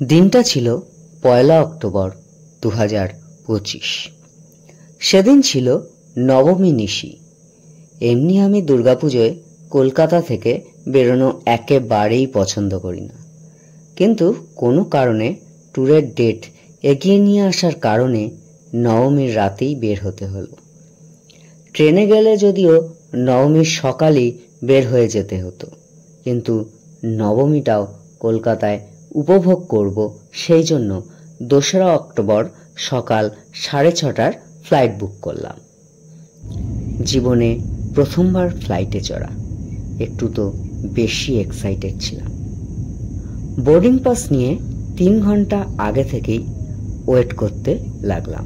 দিনটা ছিল ১লা অক্টোবর ২০২৫। সেদিন ছিল নবমী নিশি। এমনি আমি দুর্গাপুজোয় কলকাতা থেকে বেরোনো একেবারেই পছন্দ করি না, কিন্তু কোনো কারণে ট্যুরের ডেট এগিয়ে নিয়ে আসার কারণে নবমীর রাতেই বের হতে হলো। ট্রেনে গেলে যদিও নবমীর সকালেই বের হয়ে যেতে হতো, কিন্তু নবমীটাও কলকাতায় উপভোগ করব, সেই জন্য ২রা অক্টোবর সকাল ৬:৩০টার ফ্লাইট বুক করলাম। জীবনে প্রথমবার ফ্লাইটে চড়া, একটু তো বেশি এক্সাইটেড ছিলাম। বোর্ডিং পাস নিয়ে ৩ ঘন্টা আগে থেকেই ওয়েট করতে লাগলাম।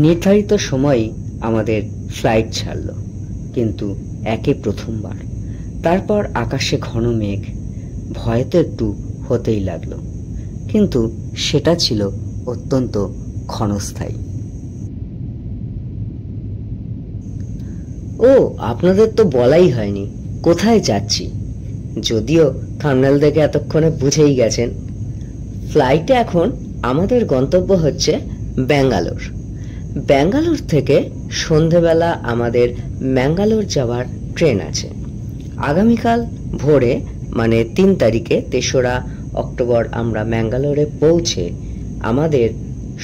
নির্ধারিত সময়েই আমাদের ফ্লাইট ছাড়ল, কিন্তু একে প্রথমবার। তারপর আকাশে ঘন মেঘ, ভয় তো একটু হতেই লাগলো, কিন্তু সেটা ছিল অত্যন্ত ক্ষণস্থায়ী। ও, আপনাদের তো বলাই হয়নি কোথায় যাচ্ছি, যদিও থাম্বনেল দেখে এতক্ষণে বুঝেই গেছেন। ফ্লাইটে এখন আমাদের গন্তব্য হচ্ছে ব্যাঙ্গালোর। ব্যাঙ্গালোর থেকে সন্ধেবেলা আমাদের ম্যাঙ্গালোর যাওয়ার ট্রেন আছে। আগামীকাল ভোরে মানে ৩ তারিখে ৩রা অক্টোবর আমরা ম্যাঙ্গালোরে পৌঁছে আমাদের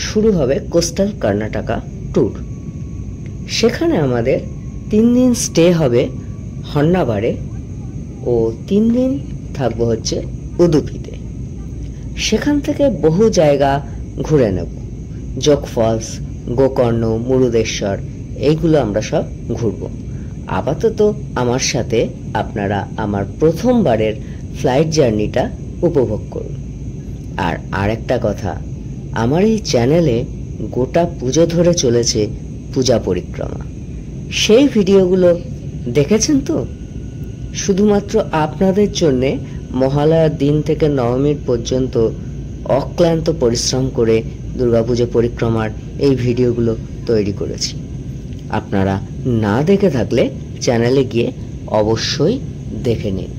শুরু হবে কোস্টাল কর্ণাটকা ট্যুর। সেখানে আমাদের ৩ দিন স্টে হবে হন্নাবারে ও ৩ দিন থাকবো হচ্ছে উদুপিতে। সেখান থেকে বহু জায়গা ঘুরে নেব, যোগ ফলস, গোকর্ণ, মুরুদেশ্বর, এইগুলো আমরা সব ঘুরব। আপাতত আমার সাথে আপনারা আমার প্রথমবারের ফ্লাইট জার্নিটা উপভোগ করুন। আর আরেকটা কথা, আমার এই চ্যানেলে গোটা পুজো ধরে চলেছে পূজা পরিক্রমা। সেই ভিডিওগুলো দেখেছেন তো? শুধুমাত্র আপনাদের জন্যে মহালয়ার দিন থেকে নবমীর পর্যন্ত অক্লান্ত পরিশ্রম করে দুর্গাপুজো পরিক্রমার এই ভিডিওগুলো তৈরি করেছি। আপনারা না দেখে থাকলে চ্যানেলে গিয়ে অবশ্যই দেখে নিন।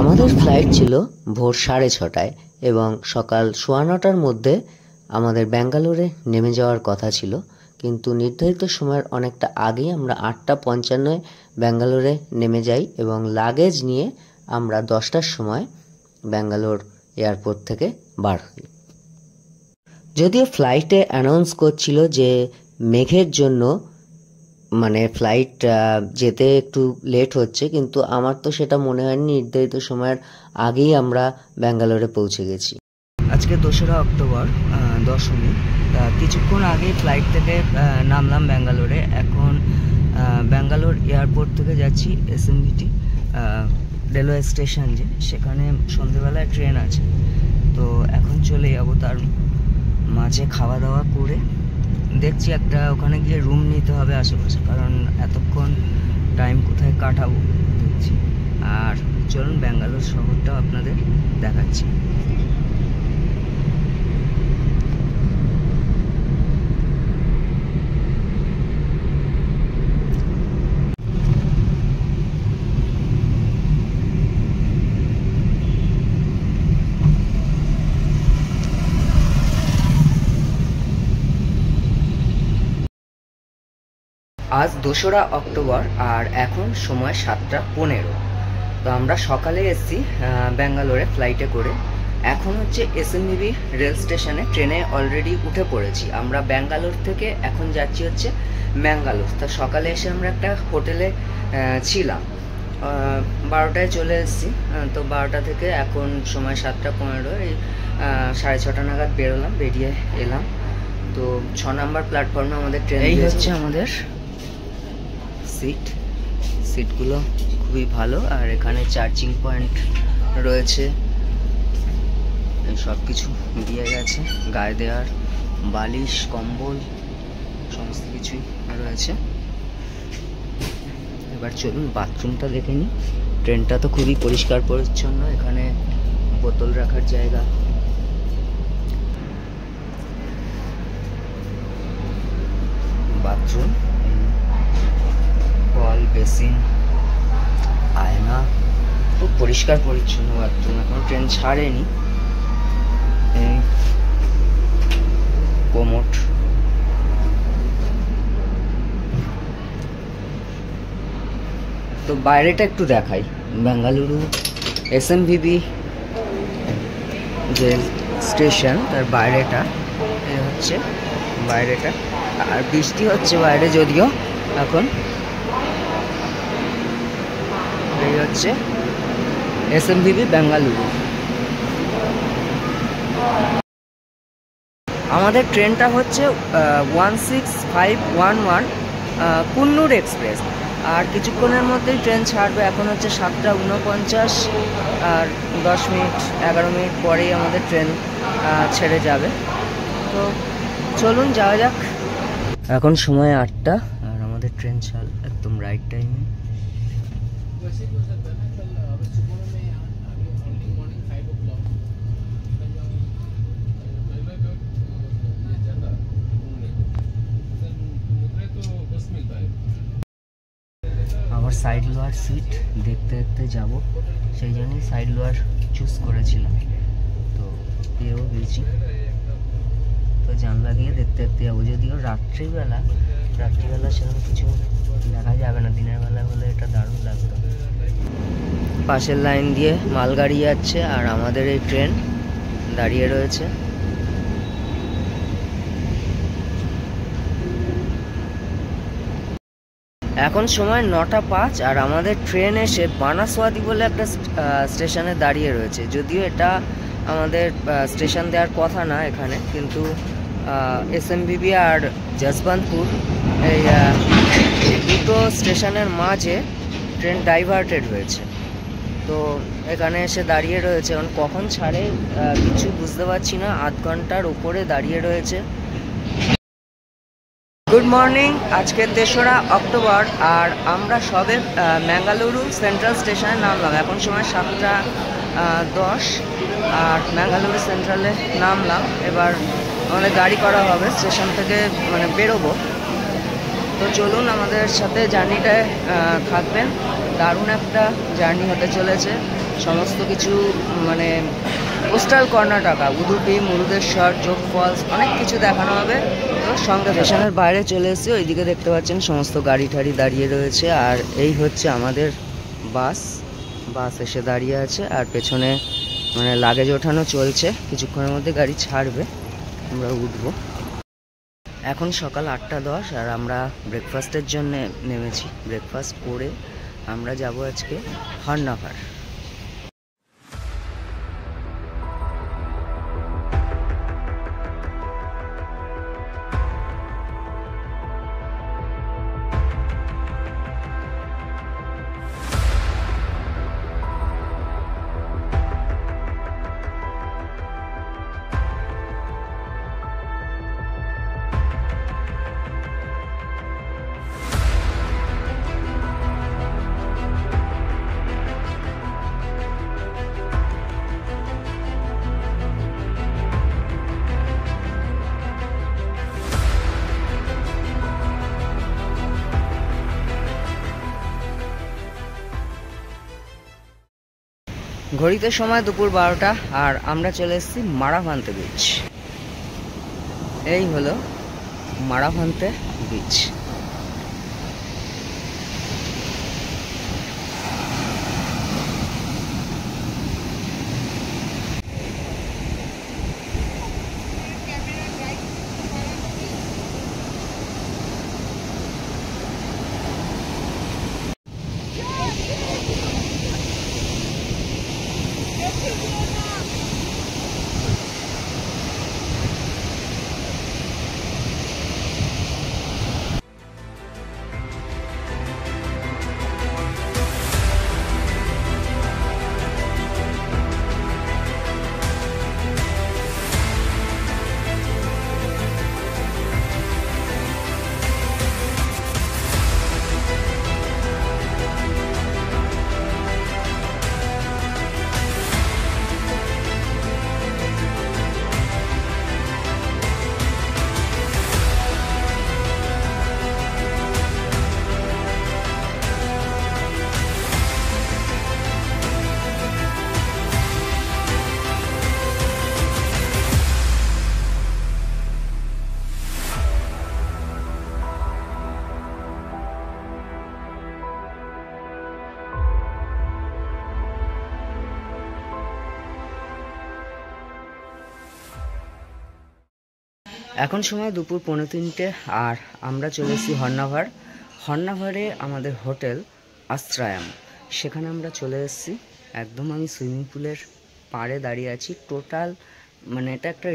আমাদের ফ্লাইট ছিল ভোর 6:30টায় এবং সকাল 9:15টার মধ্যে আমাদের ব্যাঙ্গালোরে নেমে যাওয়ার কথা ছিল, কিন্তু নির্ধারিত সময়ের অনেকটা আগেই আমরা 8:55 ব্যাঙ্গালোরে নেমে যাই এবং লাগেজ নিয়ে আমরা 10টার সময় ব্যাঙ্গালোর এয়ারপোর্ট থেকে বার হই। যদিও ফ্লাইটে অ্যানাউন্স করছিল যে মেঘের জন্য মানে ফ্লাইট যেতে একটু লেট হচ্ছে, কিন্তু আমার তো সেটা মনে হয়নি। নির্ধারিত সময়ের আগেই আমরা ব্যাঙ্গালোরে পৌঁছে গেছি। আজকে 2রা অক্টোবর, দশমী। কিছুক্ষণ আগেই ফ্লাইট থেকে নামলাম ব্যাঙ্গালোরে। এখন ব্যাঙ্গালোর এয়ারপোর্ট থেকে যাচ্ছি এসএমবিটি রেলওয়ে স্টেশন, যে সেখানে সন্ধেবেলায় ট্রেন আছে। তো এখন চলে যাবো, তার মাঝে খাওয়া দাওয়া করে দেখছি একটা ওখানে গিয়ে রুম নিতে হবে আশেপাশে, কারণ এতক্ষণ টাইম কোথায় কাটাবো দেখছি। আর চলুন ব্যাঙ্গালোর শহরটাও আপনাদের দেখাচ্ছি। আজ 2রা অক্টোবর আর এখন সময় 7:15। তো আমরা সকালে এসেছি ব্যাঙ্গালোরে ফ্লাইটে করে। এখন হচ্ছে এসএমবি রেল স্টেশনে ট্রেনে অলরেডি উঠে পড়েছি। আমরা ব্যাঙ্গালোর থেকে এখন যাচ্ছি হচ্ছে ম্যাঙ্গালোর। তা সকালে এসে আমরা একটা হোটেলে ছিলাম, 12টায় চলে এসেছি। তো 12টা থেকে এখন সময় 7:15, এই 6:30 নাগাদ বেরোলাম, বেরিয়ে এলাম। তো 6 নম্বর প্ল্যাটফর্মে আমাদের ট্রেন। এই হচ্ছে আমাদের সিটগুলো খুবই ভালো, আর এখানে চার্জিং পয়েন্ট রয়েছে, সব কিছু দিয়ে গেছে, গায়ে দেওয়ার বালিশ কম্বল সমস্ত কিছুই রয়েছে। এবার চলুন বাথরুমটা দেখে নিই। ট্রেনটা তো খুবই পরিষ্কার পরিচ্ছন্ন, এখানে বোতল রাখার জায়গা, বাথরুম, কল, বেসিন, আয়না, খুব পরিষ্কার পরিচ্ছন্ন বাথরুম। এখন ট্রেন ছাড়েনি। কোমোট, তো বাইরেটা একটু দেখাই। বেঙ্গালুরু এসএমভিবি যে স্টেশন তার বাইরেটা, এই হচ্ছে বাইরেটা। আর বৃষ্টি হচ্ছে বাইরে যদিও এখন। এই হচ্ছে এসএমভিবি বেঙ্গালুরু। আমাদের ট্রেনটা হচ্ছে 16511 কুন্নুর এক্সপ্রেস। আর কিছুক্ষণের মধ্যেই ট্রেন ছাড়বে। এখন হচ্ছে 7:49, আর 10 মিনিট 11 মিনিট পরেই আমাদের ট্রেন ছেড়ে যাবে। তো চলুন যাওয়া যাক। এখন সময় 8টা, আর আমাদের ট্রেন ছাড় একদম রাইট টাইমে। আমার সাইড লোয়ার সিট দেখতে দেখতে যাব, সেই জন্যই সাইড লোয়ার চুজ করেছিলাম। তো পেয়েও গেছি, তো জানলা দিয়ে দেখতে দেখতে যাবো। যদিও রাত্রিবেলা সেরকম কিছু দেখা যাবে না, দিনের বেলা হলে এটা দারুণ লাগতো। পাশের লাইন দিয়ে মালগাড়ি যাচ্ছে, আর আমাদের এই ট্রেন দাঁড়িয়ে রয়েছে। এখন সময় 9:05, আর আমাদের ট্রেন এসে বানাসওয়াদি বলে একটা স্টেশনে দাঁড়িয়ে রয়েছে। যদিও এটা আমাদের স্টেশন দেওয়ার কথা না এখানে, কিন্তু এসএমভিবি আর যশবন্তপুর এই দুটো স্টেশনের মাঝে ট্রেন ডাইভার্টেড হয়েছে। তো এখানে এসে দাঁড়িয়ে রয়েছে। এখন কখন ছাড়ে কিছু বুঝতে পারছি না, আধ ঘন্টার উপরে দাঁড়িয়ে রয়েছে। গুড মর্নিং, আজকে 3রা অক্টোবর, আর আমরা সবে ম্যাঙ্গালুরু সেন্ট্রাল স্টেশনে নামলাম। এখন সময় 7:10, আর ম্যাঙ্গালুরু সেন্ট্রালে নামলাম। এবার আমাদের গাড়ি করা হবে, স্টেশন থেকে মানে বেরোবো। তো চলুন আমাদের সাথে জার্নিটায় থাকবেন। দারুণ একটা জার্নি হতে চলেছে। সমস্ত কিছু মানে কোস্টাল কর্ণাটকা, উদুপি, মুরুদেশ্বর, যোগ ফলস, অনেক কিছু দেখানো হবে। তো সঙ্গে স্টেশনের বাইরে চলে এসেছি, ওইদিকে দেখতে পাচ্ছেন সমস্ত গাড়ি ঠাড়ি দাঁড়িয়ে রয়েছে। আর এই হচ্ছে আমাদের বাস এসে দাঁড়িয়ে আছে, আর পেছনে মানে লাগেজ ওঠানো চলছে। কিছুক্ষণের মধ্যে গাড়ি ছাড়বে, আমরা উঠবো। এখন সকাল 8:10, আর আমরা ব্রেকফাস্টের জন্য নেমেছি। ব্রেকফাস্ট করে আমরা যাব আজকে হরনাভার। ঘড়িতে সময় দুপুর 12টা, আর আমরা চলে এসেছি মারাভান্তে বিচ। এই হলো মারাভান্তে বিচ। এখন সময় দুপুর 2:45 আর আমরা চলে এসেছি হর্নাভার। হর্নাভারে আমাদের হোটেল আশ্রয়াম, সেখানে আমরা চলে এসেছি। একদম আমি সুইমিং পুলের পাড়ে দাঁড়িয়ে আছি। টোটাল মানে এটা একটা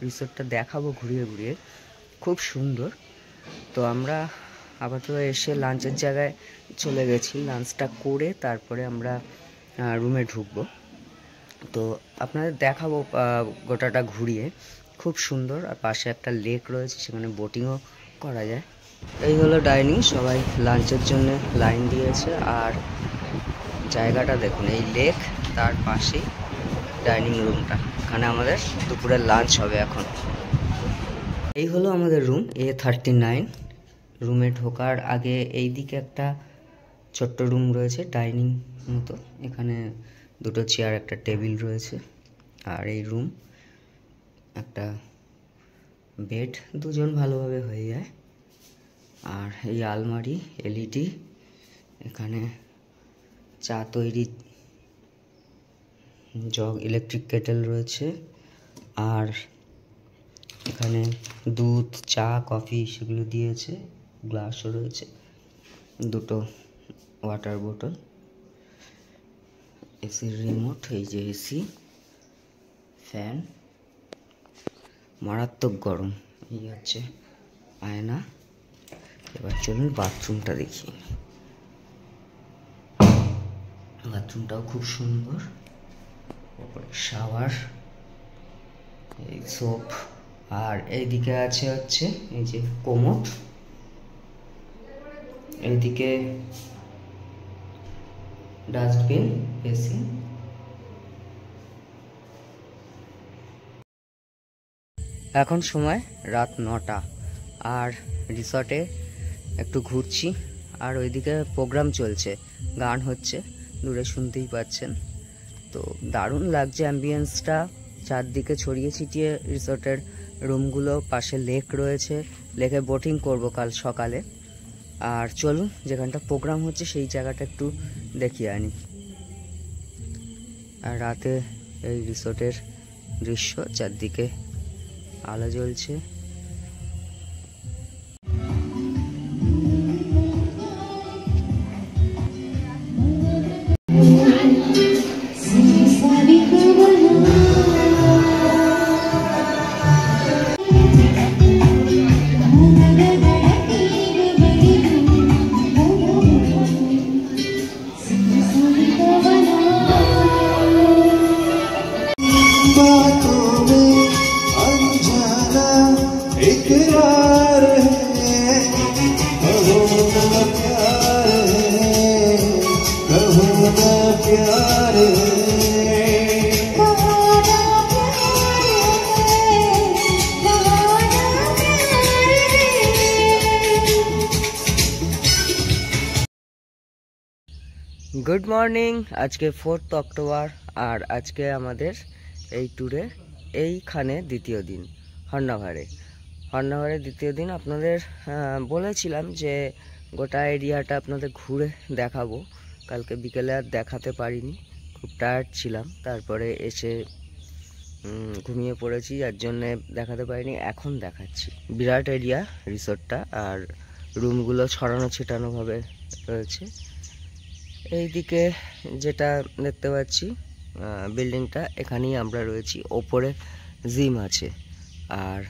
রিসোর্টটা দেখাবো ঘুরিয়ে ঘুরিয়ে, খুব সুন্দর। তো আমরা আপাতত এসে লাঞ্চের জায়গায় চলে গেছি, লাঞ্চটা করে তারপরে আমরা রুমে ঢুকবো। তো আপনাদের দেখাবো গোটাটা ঘুরিয়ে, খুব সুন্দর। আর পাশে একটা লেক রয়েছে, সেখানে বোটিংও করা যায়। এই হলো ডাইনিং, সবাই লাঞ্চের জন্য লাইন দিয়েছে। আর জায়গাটা দেখুন, এই লেক, তার পাশেই ডাইনিং রুমটা, এখানে আমাদের দুপুরের লাঞ্চ হবে এখন। এই হলো আমাদের রুম A39। রুমে ঢোকার আগে এই দিকে একটা ছোট্ট রুম রয়েছে, ডাইনিং মতো। এখানে দুটো চেয়ার, একটা টেবিল রয়েছে। আর এই রুম, একটা বেড, দুজন ভালোভাবে হয়ে যায়। আর এই আলমারি, এলইডি, এখানে চা তৈরি জগ, ইলেকট্রিক কেটেল রয়েছে। আর এখানে দুধ, চা, কফি সেগুলো দিয়েছে, গ্লাসও রয়েছে, দুটো ওয়াটার বোতল, এসির রিমোট, এই যে এসি, ফ্যান, মারাত্মক গরম। এই হচ্ছে আয়না। এবার চলুন বাথরুমটা দেখি। বাথরুমটাও খুব সুন্দর, ওপরে শাওয়ার, এই সোপ। আর এইদিকে আছে হচ্ছে এই যে কোমোড, এইদিকে ডাস্টবিন, এসি। এখন সময় রাত 9টা আর রিসর্টে একটু ঘুরছি। আর ওইদিকে প্রোগ্রাম চলছে, গান হচ্ছে, দূরে শুনতেই পাচ্ছেন। তো দারুণ লাগছে অ্যাম্বিয়েন্সটা, চারদিকে ছড়িয়ে ছিটিয়ে রিসর্টের রুমগুলো, পাশে লেক রয়েছে, লেকে বোটিং করব কাল সকালে। আর চলুন যেখানটা প্রোগ্রাম হচ্ছে সেই জায়গাটা একটু দেখিয়ে আনি। আর রাতে এই রিসর্টের দৃশ্য, চারদিকে আলো জ্বলছে। গুড মর্নিং, আজকে 4 অক্টোবর। আর আজকে আমাদের এই ট্যুরে এইখানে দ্বিতীয় দিন, হর্নাভারে দ্বিতীয় দিন। আপনাদের বলেছিলাম যে গোটা এরিয়াটা আপনাদের ঘুরে দেখাবো। কালকে বিকেলে আর দেখাতে পারিনি, খুব টায়ার্ড ছিলাম, তারপরে এসে ঘুমিয়ে পড়েছি, যার জন্যে দেখাতে পারিনি। এখন দেখাচ্ছি। বিরাট এরিয়া রিসোর্টটা, আর রুমগুলো ছড়ানো ছিটানোভাবে রয়েছে। এইদিকে যেটা দেখতে পাচ্ছি বিল্ডিংটা, এখানেই আমরা রয়েছি। ওপরে জিম আছে। আর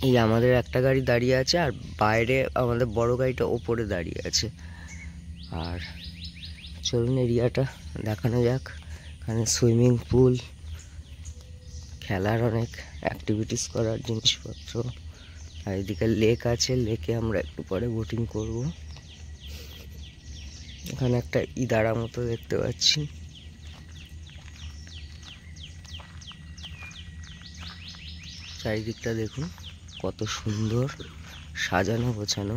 এই আমাদের একটা গাড়ি দাঁড়িয়ে আছে, আর বাইরে আমাদের বড় গাড়িটা ওপরে দাঁড়িয়ে আছে। আর চলুন এরিয়াটা দেখানো যাক। এখানে সুইমিং পুল, খেলার অনেক অ্যাক্টিভিটিস করার জিনিসপত্র। আর এদিকে লেক আছে, লেকে আমরা একটু পরে বোটিং করব। এখানে একটা ইদারা মতো দেখতে পাচ্ছি। চারিদিকটা দেখুন কত সুন্দর সাজানো গোছানো।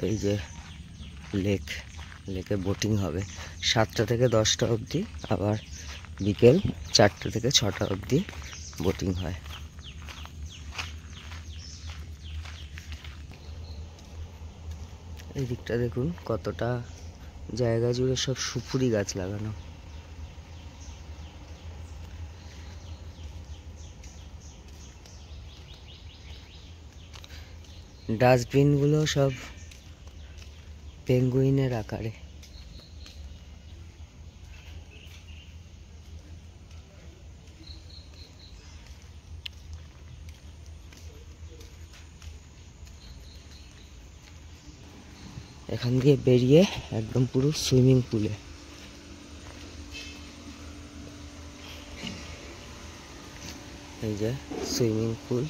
এই যে লেকে বোটিং হবে 7টা থেকে 10টা অবধি, আবার বিকেল 4টা থেকে 6টা অবধি বোটিং হয়। এই দিকটা দেখুন কতটা জায়গা জুড়ে সব সুপুরি গাছ লাগানো। ডাস্টবিনগুলো সব পেঙ্গুইনের আকারে। এখান দিয়ে বেরিয়ে একদম পুরো সুইমিং পুলে। এই যে সুইমিং পুল।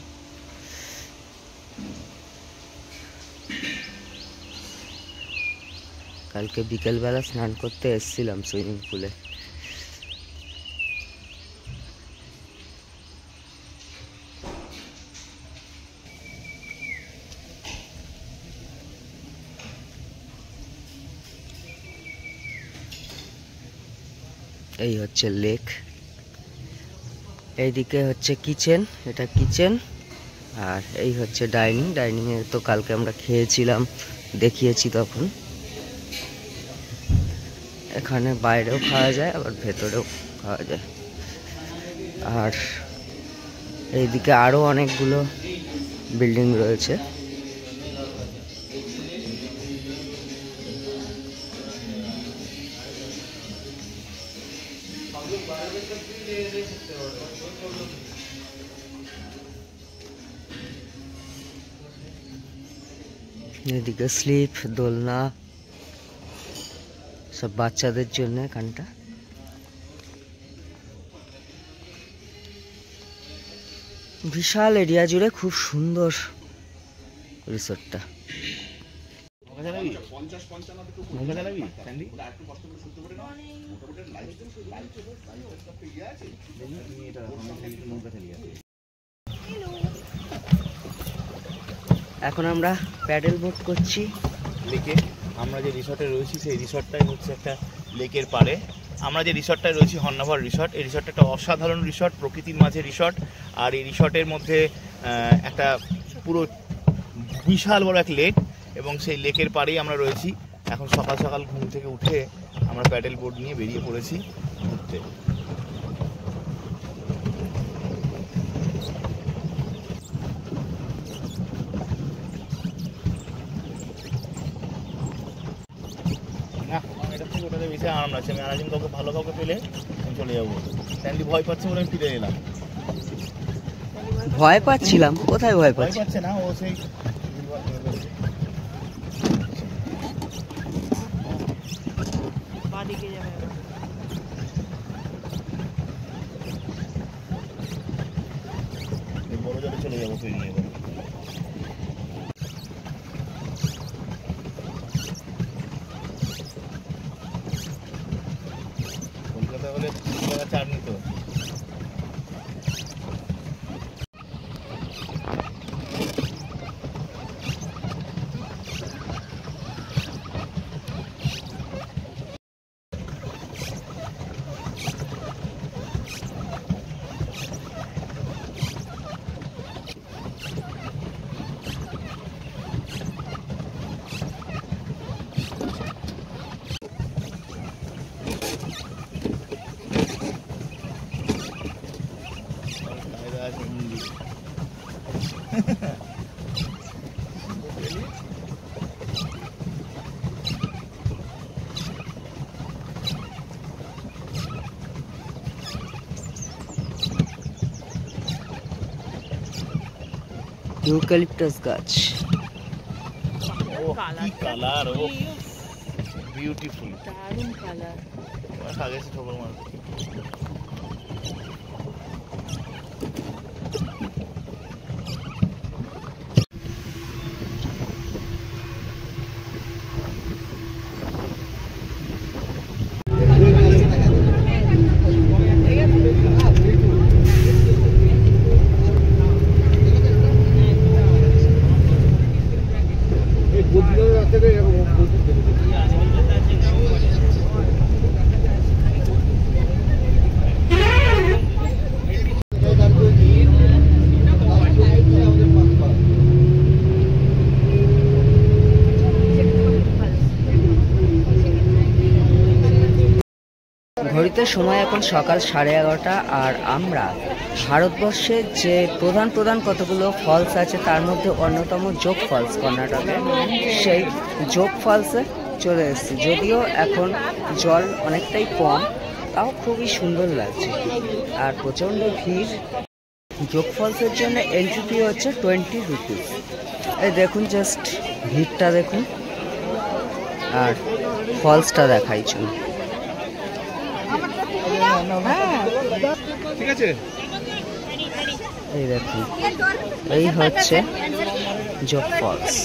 কালকে বিকেলবেলা স্নান করতে এসেছিলাম সুইমিং পুলে। এই হচ্ছে লেক, এইদিকে হচ্ছে কিচেন, এটা কিচেন, আর এই হচ্ছে ডাইনিং। ডাইনিংয়ে তো কালকে আমরা খেয়েছিলাম, দেখিয়েছি তখন। এখানে বাইরেও খাওয়া যায়, আবার ভেতরেও খাওয়া যায়। আর এইদিকে আরও অনেকগুলো বিল্ডিং রয়েছে। এদিকে স্লিপ, দোলনা, সব বাচ্চাদের জন্য এখানটা। বিশাল এরিয়া জুড়ে খুব সুন্দর রিসোর্টটা। এখন আমরা প্যাডেল বোট করছি লেকে। আমরা যে রিসর্টে রয়েছি সেই রিসর্টটাই হচ্ছে একটা লেকের পাড়ে। আমরা যে রিসর্টটায় রয়েছি হর্নাভার রিসর্ট। এই রিসর্টটা একটা অসাধারণ রিসর্ট, প্রকৃতির মাঝে রিসর্ট। আর এই রিসর্টের মধ্যে একটা পুরো বিশাল বড় এক লেক, এবং সেই লেকের পাড়েই আমরা রয়েছি। এখন সকাল সকাল ঘুম থেকে উঠে আমরা প্যাডেল বোট নিয়ে বেরিয়ে পড়েছি ঘুরতে। ওটাতে বেশি আরাম লাগছে। আমি আরেকদিন কাউকে ভালো কাউকে পেলে আমি চলে যাবো। স্যান্ডি ভয় পাচ্ছে বলে আমি ফিরে এলাম। ভয় পাচ্ছিলাম? কোথায় ভয় ভয় পাচ্ছে না, ও সেই বড় জলে চলে যাবো পেরিয়ে এবার। কলকাতা হলে চাটনি তো। ইউক্যালিপটাস গাছ। কি কালার, ও বিউটিফুল, দারুণ কালার। আগে এসে ঠোকর মার। ঘড়িতে সময় এখন সকাল 11:30, আর আমরা ভারতবর্ষের যে প্রধান প্রধান কতগুলো ফলস আছে তার মধ্যে অন্যতম যোগ ফলস কর্ণাটকে, সেই যোগ ফলসে চলে এসেছি। যদিও এখন জল অনেকটাই কম, তাও খুবই সুন্দর লাগছে আর প্রচণ্ড ভিড়। যোগ ফলসের জন্য এন্ট্রি ফি হচ্ছে 20 রুপিস। এই দেখুন জাস্ট ভিড়টা দেখুন আর ফলসটা দেখাই চুন। ঠিক আছে, এই দেখুন এই হচ্ছে যোগ ফলস।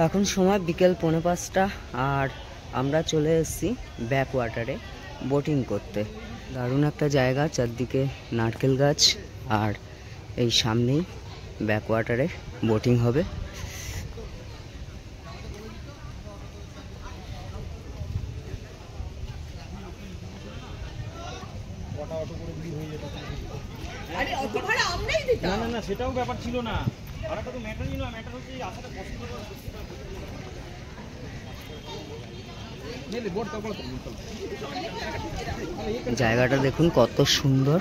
এখন সময় বিকেল 4:45 আর আমরা চলে এসেছি ব্যাক ওয়াটারে বোটিং করতে। দারুণ একটা জায়গা, চারদিকে নারকেল গাছ আর এই সামনেই ব্যাক ওয়াটারে বোটিং হবে। না না সেটাও ব্যাপার ছিল না, আর একটা তো ম্যাটার ছিল না, ম্যাটার হচ্ছে এই আশাটা পছন্দ করে। জায়গাটা দেখুন কত সুন্দর।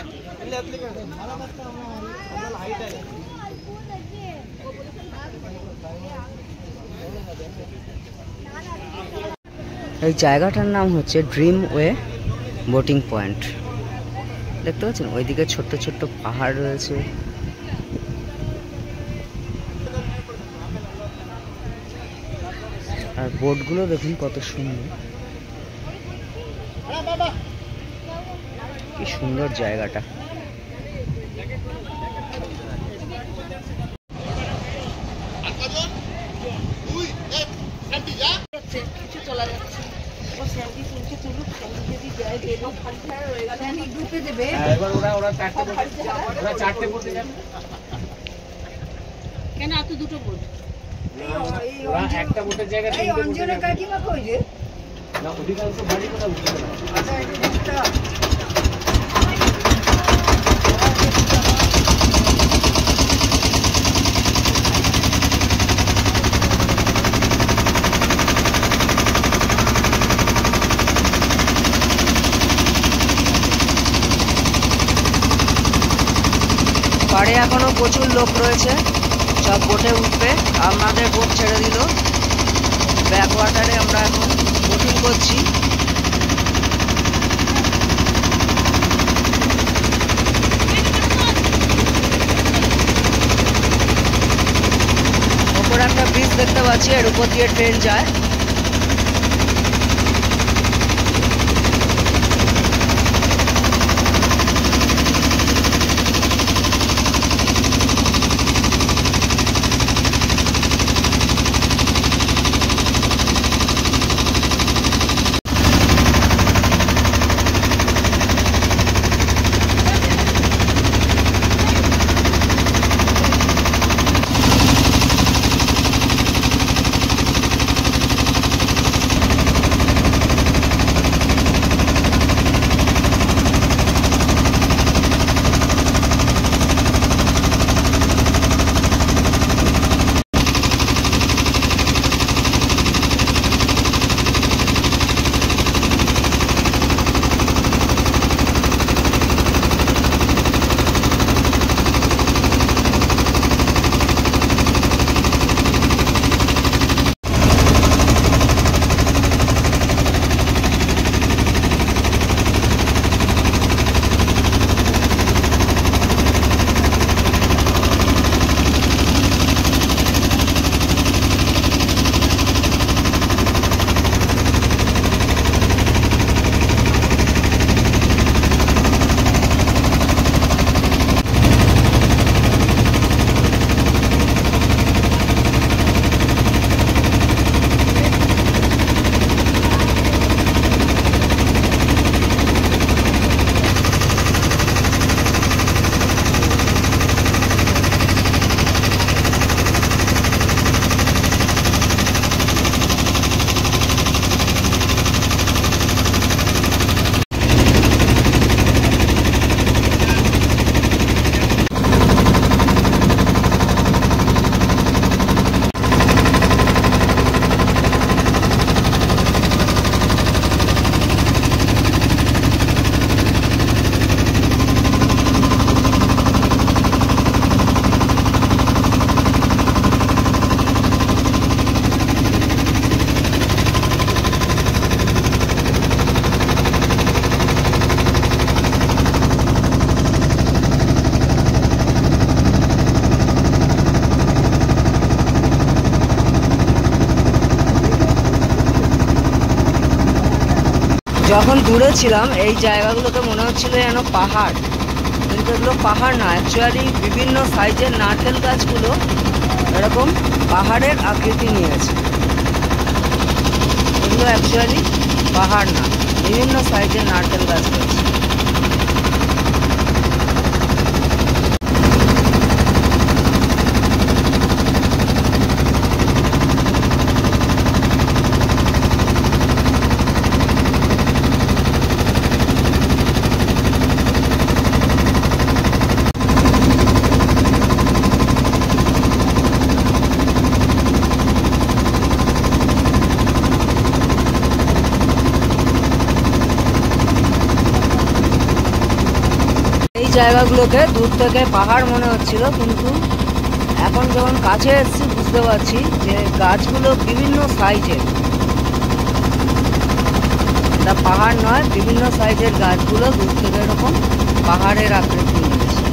এই জায়গাটার নাম হচ্ছে ড্রিম ওয়ে বোটিং পয়েন্ট। দেখতে পাচ্ছেন ওইদিকে ছোট্ট ছোট্ট পাহাড় রয়েছে। আর বোটগুলো দেখুন কত সুন্দর, কি সুন্দর জায়গাটা। কেন এত দুটো বোট? একটা বোটের জায়গায় না অধিকাংশ বাড়ি কোথাও উঠতে না। পাড়ে এখনো প্রচুর লোক রয়েছে, সব বোটে উঠবে। আমাদের বোট ছেড়ে দিল, ব্যাক ওয়াটারে আমরা এখন বোটিং করছি। ওপরে একটা ব্রিজ দেখতে পাচ্ছি, এর উপর দিয়ে ট্রেন যায়। যখন দূরে ছিলাম এই জায়গাগুলোতে মনে হচ্ছিল যেন পাহাড়, কিন্তু এগুলো পাহাড় না, অ্যাকচুয়ালি বিভিন্ন সাইজের নারকেল গাছগুলো এরকম পাহাড়ের আকৃতি নিয়েছে। এগুলো অ্যাকচুয়ালি পাহাড় না, বিভিন্ন সাইজের নারকেল গাছ রয়েছে। জায়গাগুলোকে দূর থেকে পাহাড় মনে হচ্ছিল, কিন্তু এখন যখন কাছে এসেছি বুঝতে পারছি যে গাছগুলো বিভিন্ন সাইজের, এটা পাহাড় নয়, বিভিন্ন সাইজের গাছগুলো দূর থেকে এরকম পাহাড়ের আকৃতি নিয়েছে।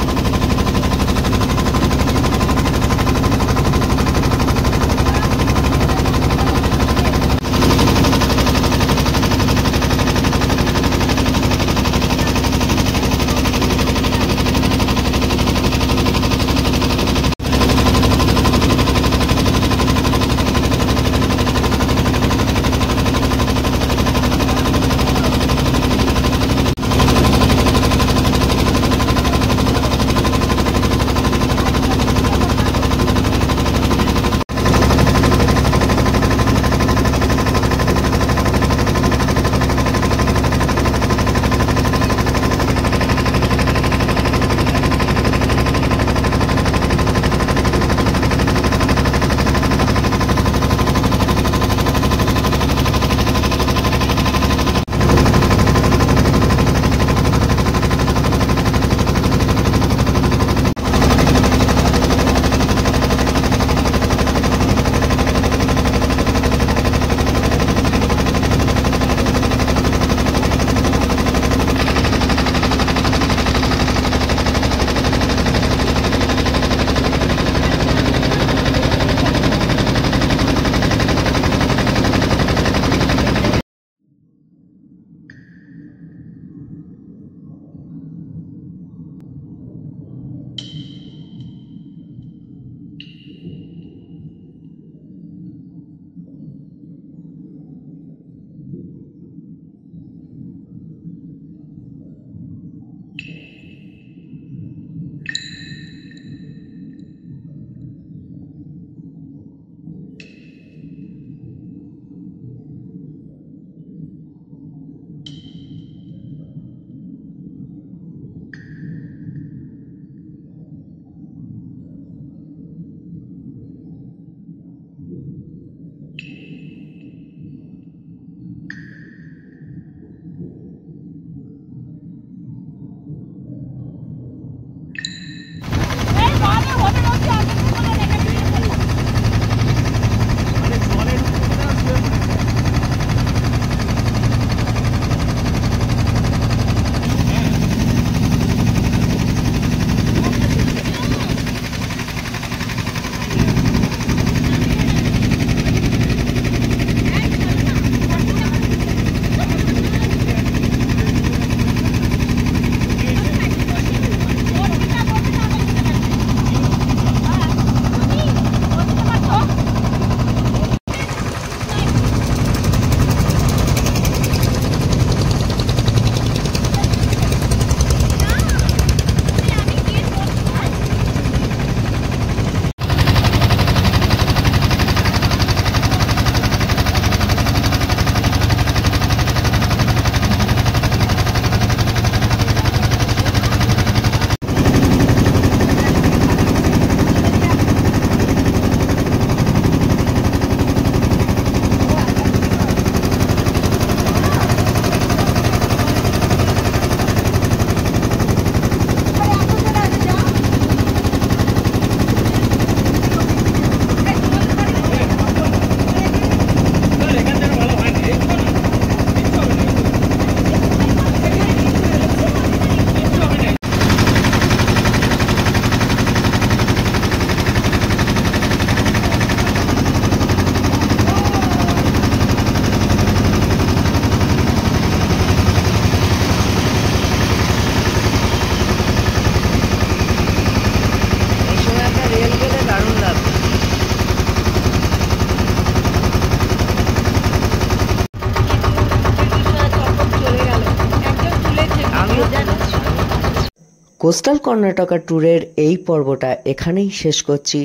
কোস্টাল কর্ণাটকা ট্যুরের এই পর্বটা এখানেই শেষ করছি।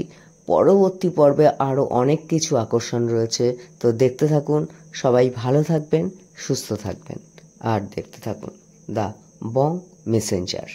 পরবর্তী পর্বে আরও অনেক কিছু আকর্ষণ রয়েছে, তো দেখতে থাকুন। সবাই ভালো থাকবেন, সুস্থ থাকবেন, আর দেখতে থাকুন দ্য বং মেসেঞ্জার।